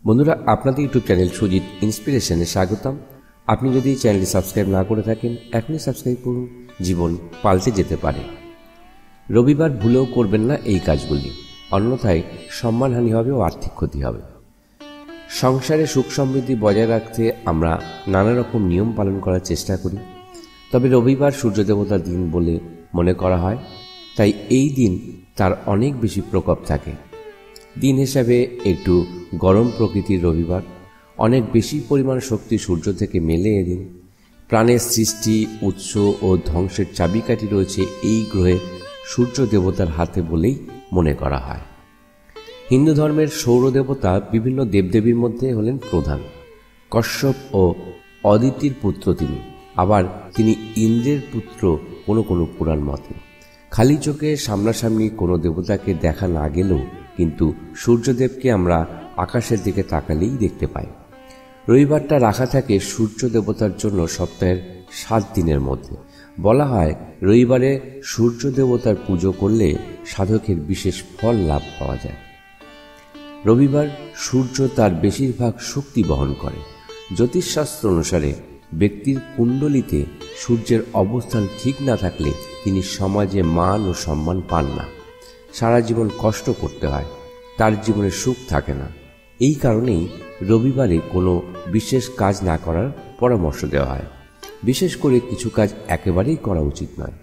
বন্ধুরা, আপনাদের YouTube channel Sujit ইন্সপিরেশনে স্বাগতম। আপনি যদি এই চ্যানেলটি সাবস্ক্রাইব না করে থাকেন, এখনই সাবস্ক্রাইব করুন। জীবন পাল্টে যেতে পারে। রবিবার ভুলেও করবেন না এই কাজগুলি, অন্যথায় সম্মানহানি হবে ও আর্থিক ক্ষতি হবে। সংসারে সুখ সমৃদ্ধি বজায় রাখতে আমরা নানা রকম নিয়ম পালন করার চেষ্টা করি, তবে রবিবার সূর্যদেবতার দিন বলে মনে করা হয়, তাই এই দিন তার অনেক বেশি প্রকোপ থাকে। দিন হিসাবে একটু গরম প্রকৃতির রবিবার, অনেক বেশি পরিমাণ শক্তি সূর্য থেকে মেলে এদিন। প্রাণের সৃষ্টি, উৎস ও ধ্বংসের চাবিকাঠি রয়েছে এই গ্রহে সূর্য দেবতার হাতে বলেই মনে করা হয়। হিন্দু ধর্মের সৌরদেবতা বিভিন্ন দেবদেবীর মধ্যে হলেন প্রধান। কশ্যপ ও অদিতির পুত্র তিনি, আবার তিনি ইন্দ্রের পুত্র কোনো কোনো পুরাণ মতে। খালি চোখে সামনাসামনি কোনো দেবতাকে দেখা না গেলেও কিন্তু সূর্যদেবকে আমরা আকাশের দিকে তাকালেই দেখতে পাই। রবিবারটা রাখা থাকে সূর্য দেবতার জন্য সপ্তাহের 7 দিনের মধ্যে। বলা হয় রবিবারে সূর্য দেবতার পুজো করলে সাধকের বিশেষ ফল লাভ পাওয়া যায়। রবিবার সূর্য তার বেশিরভাগ শক্তি বহন করে। জ্যোতিষশাস্ত্র অনুসারে ব্যক্তির কুণ্ডলিতে সূর্যের অবস্থান ঠিক না থাকলে তিনি সমাজে মান ও সম্মান পান না, সারা জীবন কষ্ট করতে হয়, তার জীবনে সুখ থাকে না। এই কারণেই রবিবারে কোনো বিশেষ কাজ না করার পরামর্শ দেওয়া হয়। বিশেষ করে কিছু কাজ একেবারেই করা উচিত নয়।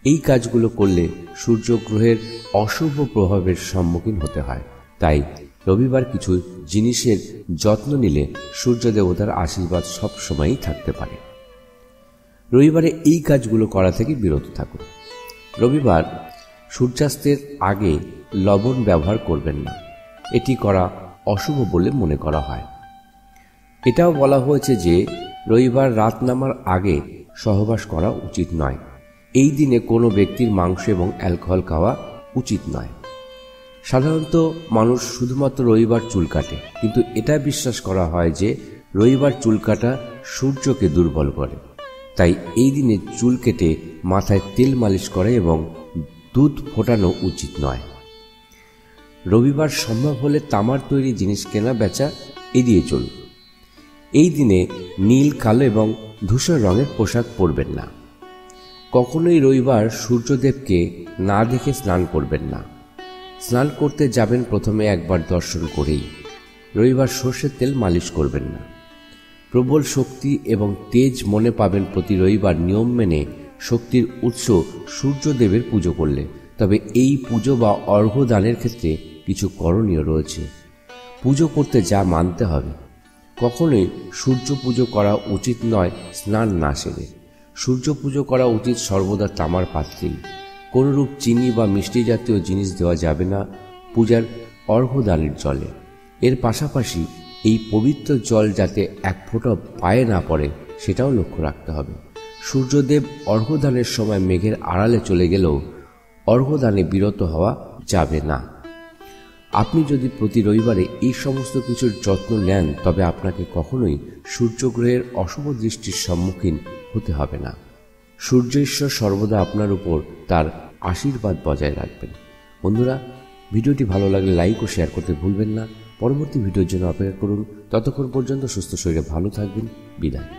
এই কাজগুলো করলে সূর্যগ্রহের অশুভ প্রভাবের সম্মুখীন হতে হয়। তাই রবিবার কিছু জিনিসের যত্ন নিলে সূর্য দেবতার আশীর্বাদ সবসময়ই থাকতে পারে। রবিবারে এই কাজগুলো করা থেকে বিরত থাকুন। রবিবার সূর্যাস্তের আগে লবণ ব্যবহার করবেন না, এটি করা অশুভ বলে মনে করা হয়। এটাও বলা হয়েছে যে রবিবার রাত নামার আগে সহবাস করা উচিত নয়। এই দিনে কোনো ব্যক্তির মাংস এবং অ্যালকোহল খাওয়া উচিত নয়। সাধারণত মানুষ শুধুমাত্র রবিবার চুল কাটে, কিন্তু এটা বিশ্বাস করা হয় যে রবিবার চুল কাটা সূর্যকে দুর্বল করে। তাই এই দিনে চুল কেটে মাথায় তেল মালিশ করে এবং দুধ ফোটানো উচিত নয়। রবিবার সম্ভব হলে তামার তৈরি জিনিস কেনা বেচা এড়িয়ে চলুন। এই দিনে নীল, কালো এবং ধূসর রঙের পোশাক পরবেন না। কখনোই রবিবার সূর্যদেবকে না দেখে স্নান করবেন না। স্নান করতে যাবেন প্রথমে একবার দর্শন করেই। রবিবার সর্ষের তেল মালিশ করবেন না। প্রবল শক্তি এবং তেজ মনে পাবেন প্রতি রবিবার নিয়ম মেনে শক্তির উৎস সূর্যদেবের পুজো করলে। তবে এই পুজো বা অর্ঘ্য দানের ক্ষেত্রে কিছু করণীয় রয়েছে। পুজো করতে যা মানতে হবে: কখনোই সূর্য পুজো করা উচিত নয় স্নান না সেরে। সূর্য পুজো করা উচিত সর্বদা তামার পাত্রেই। কোনরূপ চিনি বা মিষ্টি জাতীয় জিনিস দেওয়া যাবে না পূজার অর্ঘ্য দানের জলে। এর পাশাপাশি এই পবিত্র জল যাতে এক ফোঁটা পায়ে না পড়ে সেটাও লক্ষ্য রাখতে হবে। সূর্যদেব অর্ঘ্যদানের সময় মেঘের আড়ালে চলে গেলেও অর্ঘ্যদানে বিরত হওয়া যাবে না। আপনি যদি প্রতি রবিবারে এই সমস্ত কিছুর যত্ন নেন, তবে আপনাকে কখনোই সূর্যগ্রহের অশুভ দৃষ্টির সম্মুখীন হতে হবে না। সূর্য ঈশ্বর সর্বদা আপনার উপর তার আশীর্বাদ বজায় রাখবেন। বন্ধুরা, ভিডিওটি ভালো লাগলে লাইক ও শেয়ার করতে ভুলবেন না। পরবর্তী ভিডিওর জন্য অপেক্ষা করুন। ততক্ষণ পর্যন্ত সুস্থ শরীরে ভালো থাকবেন। বিদায়।